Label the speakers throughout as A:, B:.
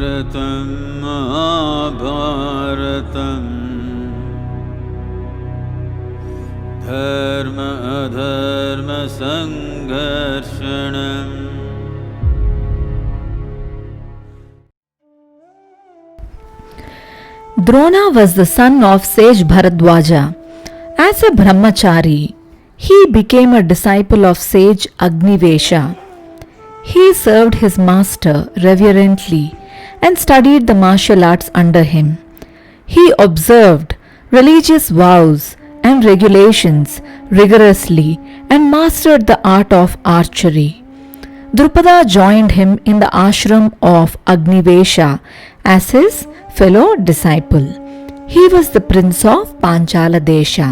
A: भारतं महाभारतं धर्म अधर्म संघर्षणम्।
B: Drona was the son of sage Bharadwaja. As a brahmachari, he became a disciple of sage Agnivesha. He served his master reverently and studied the martial arts under him. He observed religious vows and regulations rigorously and mastered the art of archery. Drupada joined him in the ashram of Agnivesha as his fellow disciple. He was the prince of Panchala Desha.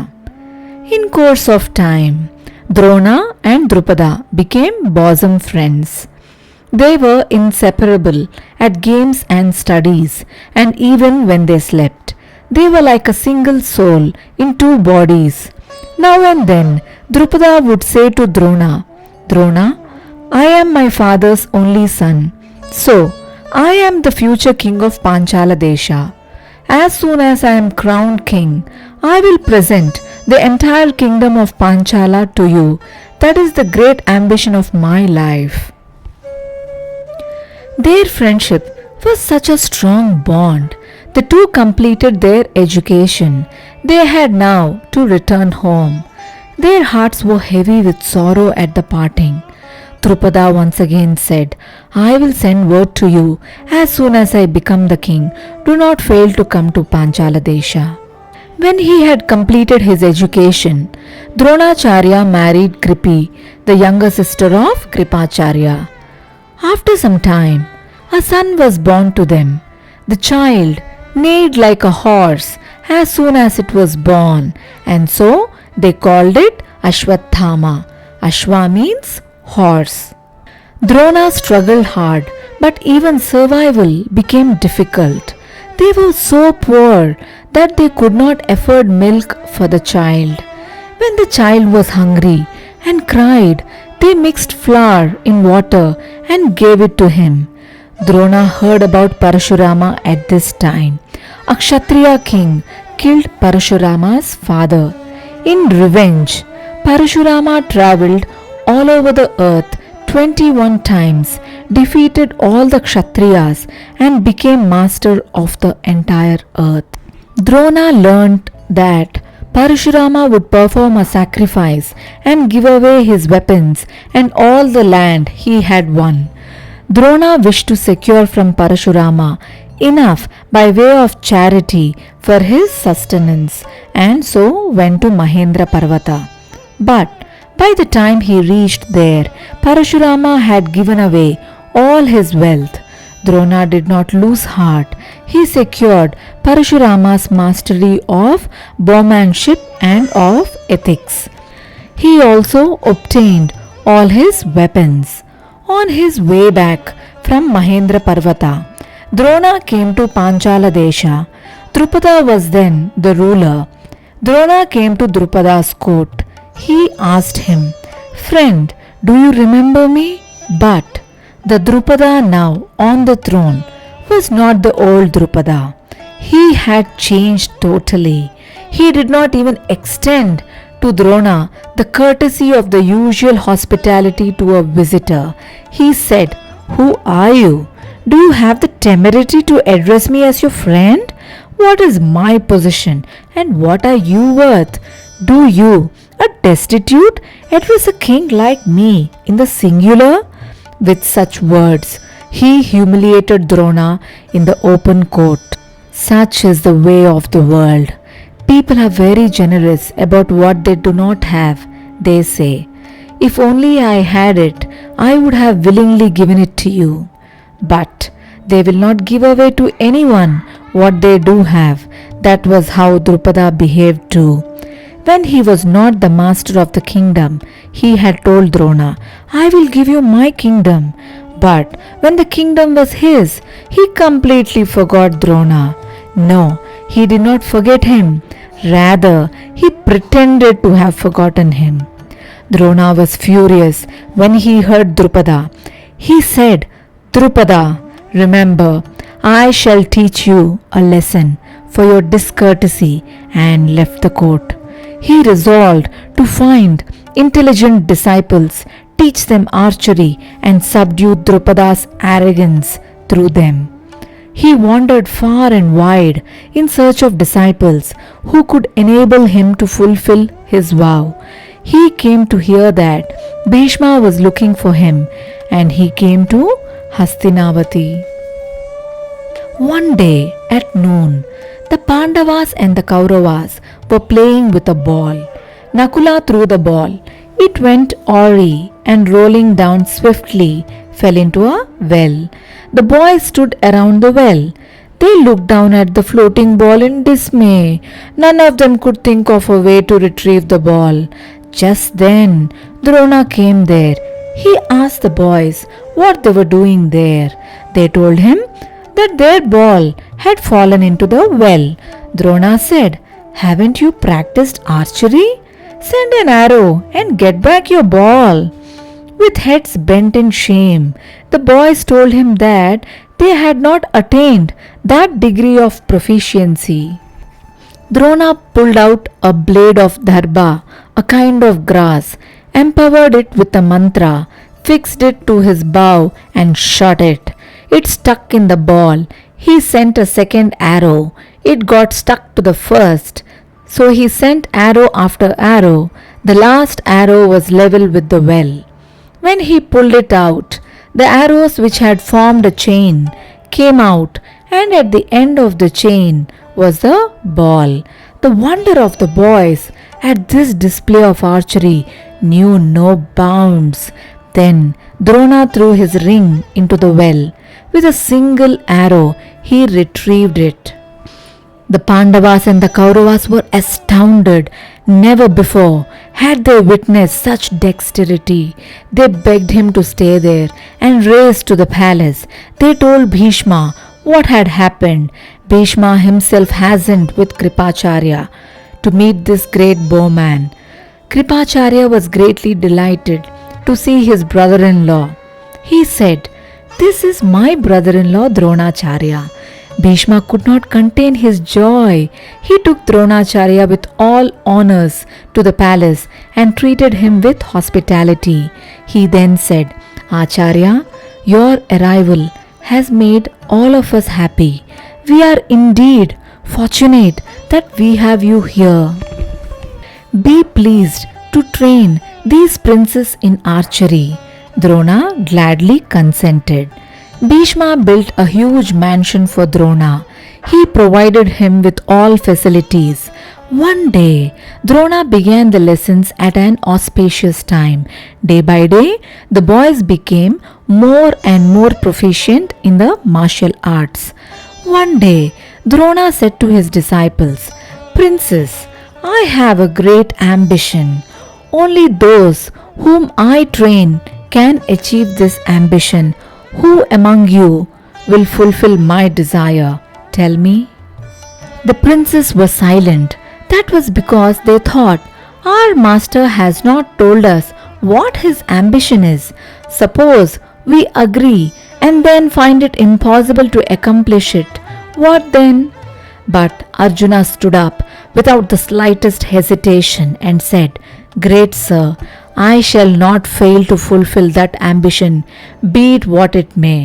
B: In course of time, Drona and Drupada became bosom friends. They were inseparable at games and studies, and even when they slept, they were like a single soul in two bodies. Now and then, Drupada would say to Drona, "Drona, I am my father's only son, so I am the future king of Panchala Desha. As soon as I am crowned king, I will present the entire kingdom of Panchala to you. That is the great ambition of my life." Their friendship was such a strong bond. The two completed their education. They had now to return home. Their hearts were heavy with sorrow at the parting. Drupada once again said, "I will send word to you as soon as I become the king. Do not fail to come to Panchala Desha." When he had completed his education, Dronacharya married Kripi, the younger sister of Kripacharya. After some time, a son was born to them. The child neighed like a horse as soon as it was born, and so they called it Ashwathama. Ashwa means horse. Drona struggled hard, but even survival became difficult. They were so poor that they could not afford milk for the child. When the child was hungry and cried, they mixed flour in water and gave it to him. Drona heard about Parashurama at this time. A Kshatriya king killed Parashurama's father. In revenge, Parashurama travelled all over the earth 21 times, defeated all the Kshatriyas and became master of the entire earth. Drona learnt that Parashurama would perform a sacrifice and give away his weapons and all the land he had won. Drona wished to secure from Parashurama enough by way of charity for his sustenance, and so went to Mahendra Parvata. But by the time he reached there, Parashurama had given away all his wealth. Drona did not lose heart. He secured Parashurama's mastery of bowmanship and of ethics. He also obtained all his weapons. On his way back from Mahendra Parvata, Drona came to Panchala Desha. Drupada was then the ruler. Drona came to Drupada's court. He asked him, "Friend, do you remember me?" But the Drupada now on the throne was not the old Drupada. He had changed totally. He did not even extend to Drona the courtesy of the usual hospitality to a visitor. He said, "Who are you? Do you have the temerity to address me as your friend? What is my position and what are you worth? Do you, a destitute, address a king like me in the singular?" With such words, he humiliated Drona in the open court. Such is the way of the world. People are very generous about what they do not have. They say, "If only I had it, I would have willingly given it to you." But they will not give away to anyone what they do have. That was how Drupada behaved too. When he was not the master of the kingdom, he had told Drona, "I will give you my kingdom." But when the kingdom was his, he completely forgot Drona. No, he did not forget him. Rather, he pretended to have forgotten him. Drona was furious when he heard Drupada. He said, "Drupada, remember, I shall teach you a lesson for your discourtesy, and left the court. He resolved to find intelligent disciples, teach them archery, and subdue Drupada's arrogance through them. He wandered far and wide in search of disciples who could enable him to fulfill his vow. He came to hear that Bhishma was looking for him, and he came to Hastinavati. One day at noon, the Pandavas and the Kauravas were playing with a ball. Nakula threw the ball. It went awry and rolling down swiftly fell into a well. The boys stood around the well. They looked down at the floating ball in dismay. None of them could think of a way to retrieve the ball. Just then, Drona came there. He asked the boys what they were doing there. They told him that their ball had fallen into the well. Drona said, "Haven't you practiced archery? Send an arrow and get back your ball." With heads bent in shame, the boys told him that they had not attained that degree of proficiency. Drona pulled out a blade of dharba, a kind of grass, empowered it with a mantra, fixed it to his bow, and shot it. It stuck in the ball. He sent a second arrow. It got stuck to the first. So he sent arrow after arrow. The last arrow was level with the well. When he pulled it out, the arrows which had formed a chain came out, and at the end of the chain was the ball. The wonder of the boys at this display of archery knew no bounds. Then Drona threw his ring into the well. With a single arrow, he retrieved it. The Pandavas and the Kauravas were astounded. Never before had they witnessed such dexterity. They begged him to stay there and raced to the palace. They told Bhishma what had happened. Bhishma himself hastened with Kripacharya to meet this great bowman. Kripacharya was greatly delighted to see his brother-in-law. He said, "This is my brother-in-law Dronacharya." Bhishma could not contain his joy. He took Dronacharya with all honors to the palace and treated him with hospitality. He then said, "Acharya, your arrival has made all of us happy. We are indeed fortunate that we have you here. Be pleased to train these princes in archery." Drona gladly consented. Bhishma built a huge mansion for Drona. He provided him with all facilities. One day, Drona began the lessons at an auspicious time. Day by day, the boys became more and more proficient in the martial arts. One day, Drona said to his disciples, "Princes, I have a great ambition. Only those whom I train can achieve this ambition. Who among you will fulfill my desire? Tell me." The princes were silent. That was because they thought, "Our master has not told us what his ambition is. Suppose we agree and then find it impossible to accomplish it. What then?" But Arjuna stood up without the slightest hesitation and said, "Great sir, I shall not fail to fulfill that ambition, be it what it may."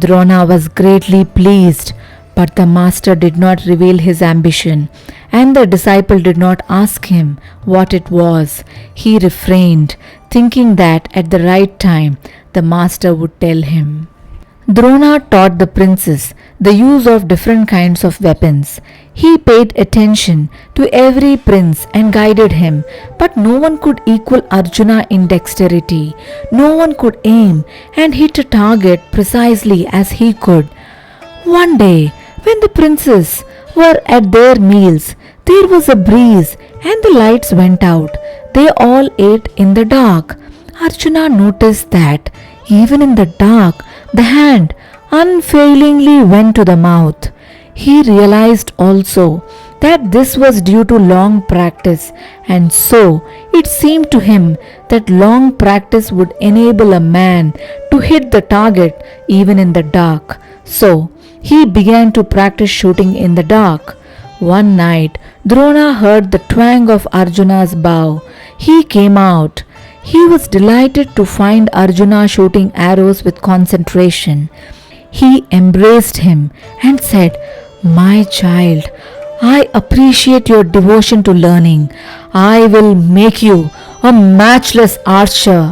B: Drona was greatly pleased, but the master did not reveal his ambition, and the disciple did not ask him what it was. He refrained, thinking that at the right time the master would tell him. Drona taught the princes the use of different kinds of weapons. He paid attention to every prince and guided him, but no one could equal Arjuna in dexterity. No one could aim and hit a target precisely as he could. One day, when the princes were at their meals, there was a breeze and the lights went out. They all ate in the dark. Arjuna noticed that even in the dark, the hand unfailingly went to the mouth. He realized also that this was due to long practice, and so it seemed to him that long practice would enable a man to hit the target even in the dark. So he began to practice shooting in the dark. One night, Drona heard the twang of Arjuna's bow. He came out. He was delighted to find Arjuna shooting arrows with concentration. He embraced him and said, "My child, I appreciate your devotion to learning. I will make you a matchless archer."